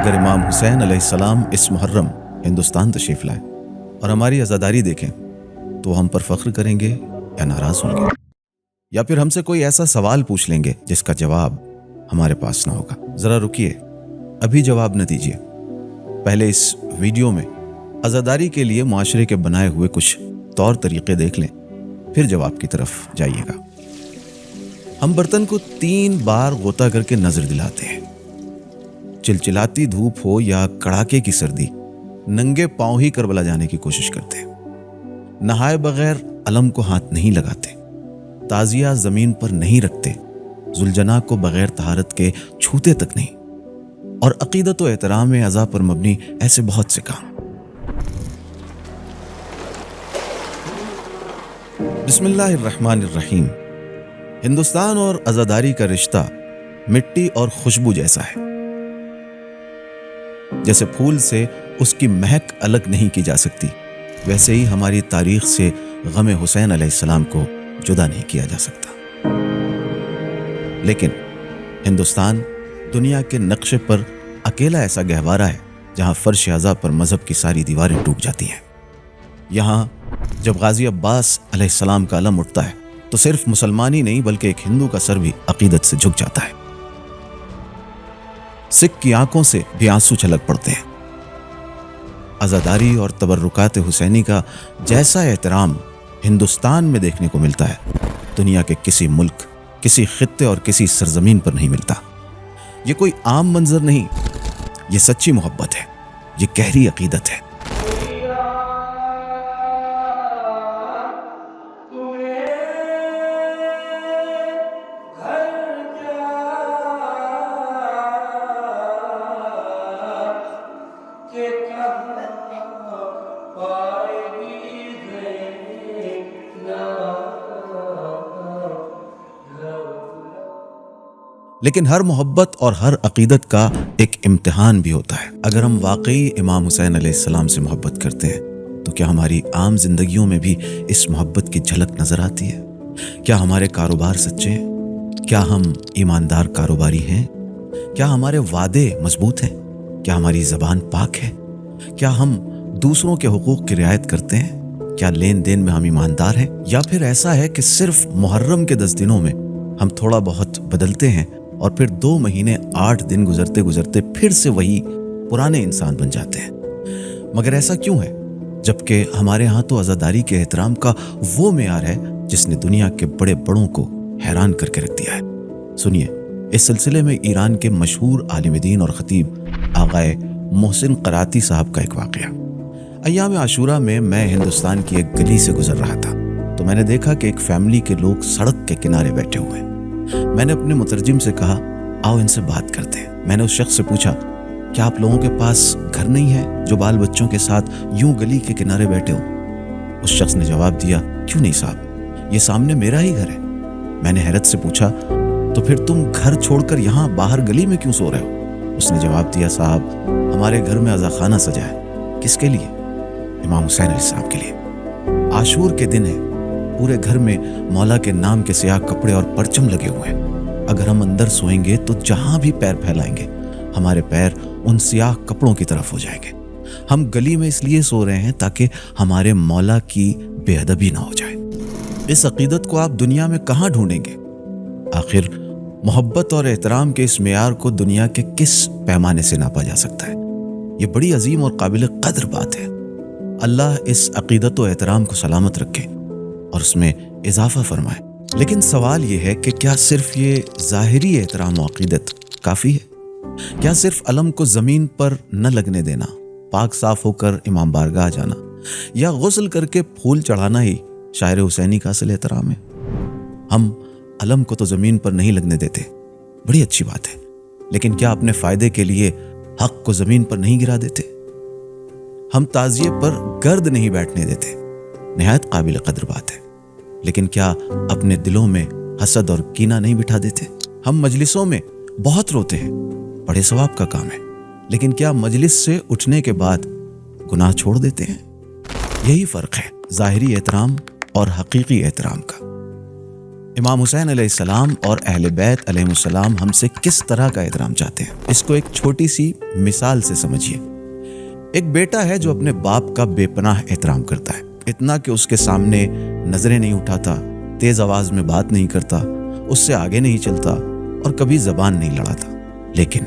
اگر امام حسین علیہ السلام اس محرم ہندوستان تشریف لائیں اور ہماری عزاداری دیکھیں تو ہم پر فخر کریں گے یا ناراض ہوں گے، یا پھر ہم سے کوئی ایسا سوال پوچھ لیں گے جس کا جواب ہمارے پاس نہ ہوگا؟ ذرا رکیے، ابھی جواب نہ دیجیے، پہلے اس ویڈیو میں عزاداری کے لیے معاشرے کے بنائے ہوئے کچھ طور طریقے دیکھ لیں، پھر جواب کی طرف جائیے گا۔ ہم برتن کو 3 بار غوطہ کر کے نظر دلاتے ہیں۔ چلچلاتی دھوپ ہو یا کڑاکے کی سردی، ننگے پاؤں ہی کربلا جانے کی کوشش کرتے ہیں۔ نہائے بغیر علم کو ہاتھ نہیں لگاتے، تعزیہ زمین پر نہیں رکھتے، ذوالجناح کو بغیر طہارت کے چھوتے تک نہیں، اور عقیدت و احترام عزا پر مبنی ایسے بہت سے کام۔ بسم اللہ الرحمن الرحیم۔ ہندوستان اور عزاداری کا رشتہ مٹی اور خوشبو جیسا ہے، جیسے پھول سے اس کی مہک الگ نہیں کی جا سکتی، ویسے ہی ہماری تاریخ سے غم حسین علیہ السلام کو جدا نہیں کیا جا سکتا۔ لیکن ہندوستان دنیا کے نقشے پر اکیلا ایسا گہوارہ ہے جہاں فرش عزا پر مذہب کی ساری دیواریں ٹوٹ جاتی ہیں۔ یہاں جب غازی عباس علیہ السلام کا علم اٹھتا ہے تو صرف مسلمان ہی نہیں بلکہ ایک ہندو کا سر بھی عقیدت سے جھک جاتا ہے۔ سکھ کی آنکھوں سے بھی آنسو چھلک پڑتے ہیں۔ عزاداری اور تبرکات حسینی کا جیسا احترام ہندوستان میں دیکھنے کو ملتا ہے، دنیا کے کسی ملک، کسی خطے اور کسی سرزمین پر نہیں ملتا۔ یہ کوئی عام منظر نہیں، یہ سچی محبت ہے، یہ گہری عقیدت ہے۔ لیکن ہر محبت اور ہر عقیدت کا ایک امتحان بھی ہوتا ہے۔ اگر ہم واقعی امام حسین علیہ السلام سے محبت کرتے ہیں تو کیا ہماری عام زندگیوں میں بھی اس محبت کی جھلک نظر آتی ہے؟ کیا ہمارے کاروبار سچے ہیں؟ کیا ہم ایماندار کاروباری ہیں؟ کیا ہمارے وعدے مضبوط ہیں؟ کیا ہماری زبان پاک ہے؟ کیا ہم دوسروں کے حقوق کی رعایت کرتے ہیں؟ کیا لین دین میں ہم ایماندار ہیں؟ یا پھر ایسا ہے کہ صرف محرم کے 10 دنوں میں ہم تھوڑا بہت بدلتے ہیں اور پھر 2 مہینے 8 دن گزرتے گزرتے پھر سے وہی پرانے انسان بن جاتے ہیں؟ مگر ایسا کیوں ہے جبکہ ہمارے ہاں تو عزاداری کے احترام کا وہ معیار ہے جس نے دنیا کے بڑے بڑوں کو حیران کر کے رکھ دیا ہے؟ سنیے، اس سلسلے میں ایران کے مشہور عالم دین اور خطیب آقائے محسن قراتی صاحب کا ایک واقعہ۔ ایام عاشورہ میں ہندوستان کی ایک گلی سے گزر رہا تھا تو میں نے دیکھا کہ ایک فیملی کے لوگ سڑک کے کنارے بیٹھے ہوئے ہیں۔ میں نے اپنے مترجم سے کہا، آؤ ان سے بات کرتے ہیں۔ میں نے اس شخص سے پوچھا، کیا آپ لوگوں کے پاس گھر نہیں ہے جو بال بچوں کے ساتھ یوں گلی کے کنارے بیٹھے ہو؟ اس شخص نے جواب دیا، کیوں نہیں صاحب، یہ سامنے میرا ہی گھر ہے۔ میں نے حیرت سے پوچھا، تو پھر تم گھر چھوڑ کر یہاں باہر گلی میں کیوں سو رہے ہو؟ اس نے جواب دیا، صاحب ہمارے گھر میں عزا خانہ سجا ہے۔ کس کے لیے؟ امام حسین علیہ السلام کے لیے۔ عاشور کے دن ہے، پورے گھر میں مولا کے نام کے سیاہ کپڑے اور پرچم لگے ہوئے ہیں۔ اگر ہم اندر سوئیں گے تو جہاں بھی پیر پھیلائیں گے ہمارے پیر ان سیاہ کپڑوں کی طرف ہو جائیں گے۔ ہم گلی میں اس لیے سو رہے ہیں تاکہ ہمارے مولا کی بے ادبی نہ ہو جائے۔ اس عقیدت کو آپ دنیا میں کہاں ڈھونڈیں گے؟ آخر محبت اور احترام کے اس معیار کو دنیا کے کس پیمانے سے ناپا جا سکتا ہے؟ یہ بڑی عظیم اور قابل قدر بات ہے۔ اللہ اس عقیدت و احترام کو سلامت رکھے اور اس میں اضافہ فرمائے۔ لیکن سوال یہ ہے کہ کیا صرف یہ ظاہری احترام و عقیدت کافی ہے؟ کیا صرف علم کو زمین پر نہ لگنے دینا، پاک صاف ہو کر امام بارگاہ جانا یا غسل کر کے پھول چڑھانا ہی شاعر حسینی کا اصل احترام ہے؟ ہم علم کو تو زمین پر نہیں لگنے دیتے، بڑی اچھی بات ہے، لیکن کیا اپنے فائدے کے لیے حق کو زمین پر نہیں گرا دیتے؟ ہم تعزیے پر گرد نہیں بیٹھنے دیتے، نہایت قابل قدر بات ہے، لیکن کیا اپنے دلوں میں حسد اور کینہ نہیں بٹھا دیتے؟ ہم مجلسوں میں بہت روتے ہیں، بڑے ثواب کا کام ہے، لیکن کیا مجلس سے اٹھنے کے بعد گناہ چھوڑ دیتے ہیں؟ یہی فرق ہے ظاہری احترام اور حقیقی احترام کا۔ امام حسین علیہ السلام اور اہل بیت علیہ السلام ہم سے کس طرح کا احترام چاہتے ہیں، اس کو ایک چھوٹی سی مثال سے سمجھیے۔ ایک بیٹا ہے جو اپنے باپ کا بے پناہ احترام کرتا ہے، اتنا کہ اس کے سامنے نظریں نہیں اٹھاتا، تیز آواز میں بات نہیں کرتا، اس سے آگے نہیں چلتا اور کبھی زبان نہیں لڑاتا، لیکن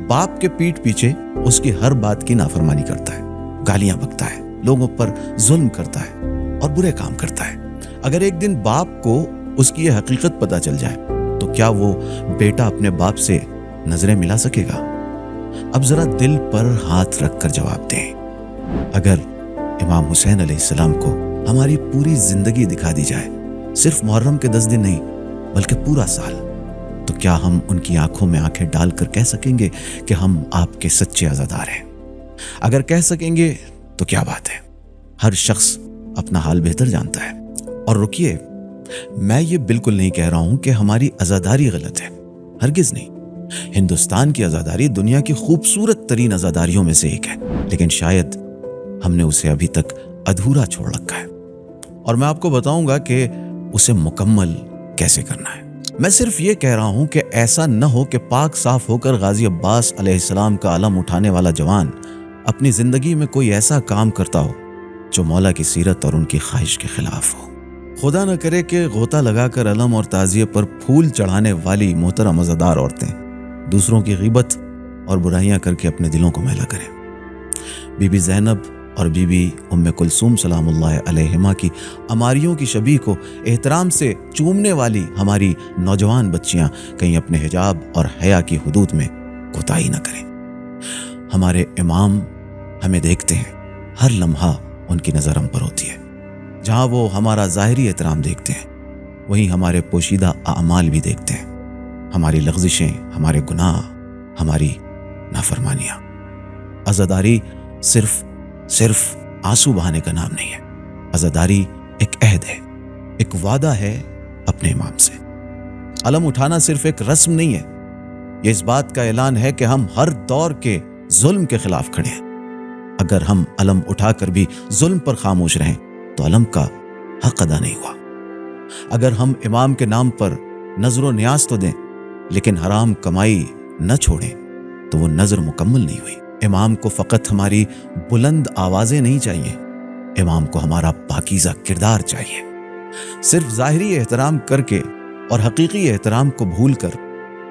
باپ کے پیٹھ پیچھے اس کی ہر بات کی نافرمانی کرتا ہے، گالیاں بکتا ہے، لوگوں پر ظلم کرتا ہے اور برے کام کرتا ہے۔ اگر ایک دن باپ کو اس کی یہ حقیقت پتہ چل جائے تو کیا وہ بیٹا اپنے باپ سے نظریں ملا سکے گا؟ اب ذرا دل پر ہاتھ رکھ کر جواب دیں، اگر امام حسین علیہ السلام کو ہماری پوری زندگی دکھا دی جائے، صرف محرم کے 10 دن نہیں بلکہ پورا سال، تو کیا ہم ان کی آنکھوں میں آنکھیں ڈال کر کہہ سکیں گے کہ ہم آپ کے سچے عزادار ہیں؟ اگر کہہ سکیں گے تو کیا بات ہے، ہر شخص اپنا حال بہتر جانتا ہے۔ اور رکیے، میں یہ بالکل نہیں کہہ رہا ہوں کہ ہماری عزاداری غلط ہے، ہرگز نہیں۔ ہندوستان کی عزاداری دنیا کی خوبصورت ترین عزاداریوں میں سے ایک ہے، لیکن شاید ہم نے اسے ابھی تک ادھورا چھوڑ رکھا ہے، اور میں آپ کو بتاؤں گا کہ اسے مکمل کیسے کرنا ہے۔ میں صرف یہ کہہ رہا ہوں کہ ایسا نہ ہو کہ پاک صاف ہو کر غازی عباس علیہ السلام کا علم اٹھانے والا جوان اپنی زندگی میں کوئی ایسا کام کرتا ہو جو مولا کی سیرت اور ان کی خواہش کے خلاف ہو۔ خدا نہ کرے کہ غوطہ لگا کر علم اور تعزیے پر پھول چڑھانے والی محترم عزادار عورتیں دوسروں کی غیبت اور برائیاں کر کے اپنے دلوں کو میلا کریں۔ بی بی زینب اور بی بی ام کلثوم سلام اللہ علیہما کی عماریوں کی شبیہ کو احترام سے چومنے والی ہماری نوجوان بچیاں کہیں اپنے حجاب اور حیا کی حدود میں کوتاہی نہ کریں۔ ہمارے امام ہمیں دیکھتے ہیں، ہر لمحہ ان کی نظر ہم پر ہوتی ہے۔ جہاں وہ ہمارا ظاہری احترام دیکھتے ہیں، وہیں ہمارے پوشیدہ اعمال بھی دیکھتے ہیں، ہماری لغزشیں، ہمارے گناہ، ہماری نافرمانیاں۔ عزاداری صرف آنسو بہانے کا نام نہیں ہے، عزاداری ایک عہد ہے، ایک وعدہ ہے اپنے امام سے۔ علم اٹھانا صرف ایک رسم نہیں ہے، یہ اس بات کا اعلان ہے کہ ہم ہر دور کے ظلم کے خلاف کھڑے ہیں۔ اگر ہم علم اٹھا کر بھی ظلم پر خاموش رہیں تو علم کا حق ادا نہیں ہوا۔ اگر ہم امام کے نام پر نظر و نیاز تو دیں لیکن حرام کمائی نہ چھوڑیں تو وہ نظر مکمل نہیں ہوئی۔ امام کو فقط ہماری بلند آوازیں نہیں چاہیے، امام کو ہمارا پاکیزہ کردار چاہیے۔ صرف ظاہری احترام کر کے اور حقیقی احترام کو بھول کر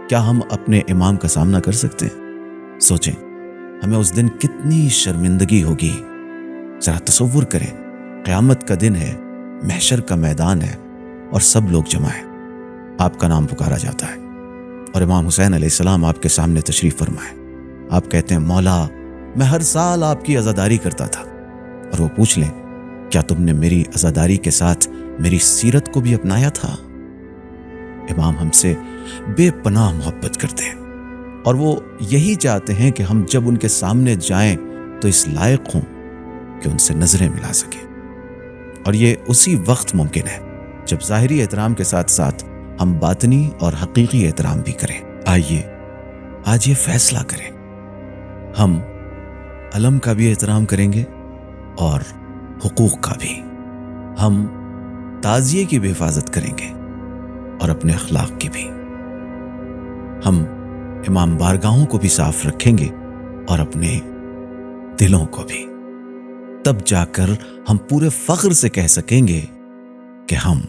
کیا ہم اپنے امام کا سامنا کر سکتے ہیں؟ سوچیں، ہمیں اس دن کتنی شرمندگی ہوگی۔ ذرا تصور کریں، قیامت کا دن ہے، محشر کا میدان ہے اور سب لوگ جمع ہیں، آپ کا نام پکارا جاتا ہے اور امام حسین علیہ السلام آپ کے سامنے تشریف فرمائے۔ آپ کہتے ہیں، مولا میں ہر سال آپ کی عزاداری کرتا تھا، اور وہ پوچھ لیں، کیا تم نے میری عزاداری کے ساتھ میری سیرت کو بھی اپنایا تھا؟ امام ہم سے بے پناہ محبت کرتے ہیں، اور وہ یہی چاہتے ہیں کہ ہم جب ان کے سامنے جائیں تو اس لائق ہوں کہ ان سے نظریں ملا سکیں، اور یہ اسی وقت ممکن ہے جب ظاہری احترام کے ساتھ ساتھ ہم باطنی اور حقیقی احترام بھی کریں۔ آئیے آج یہ فیصلہ کریں، ہم علم کا بھی احترام کریں گے اور حقوق کا بھی، ہم تعزیے کی بھی حفاظت کریں گے اور اپنے اخلاق کی بھی، ہم امام بارگاہوں کو بھی صاف رکھیں گے اور اپنے دلوں کو بھی۔ تب جا کر ہم پورے فخر سے کہہ سکیں گے کہ ہم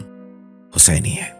حسینی ہیں۔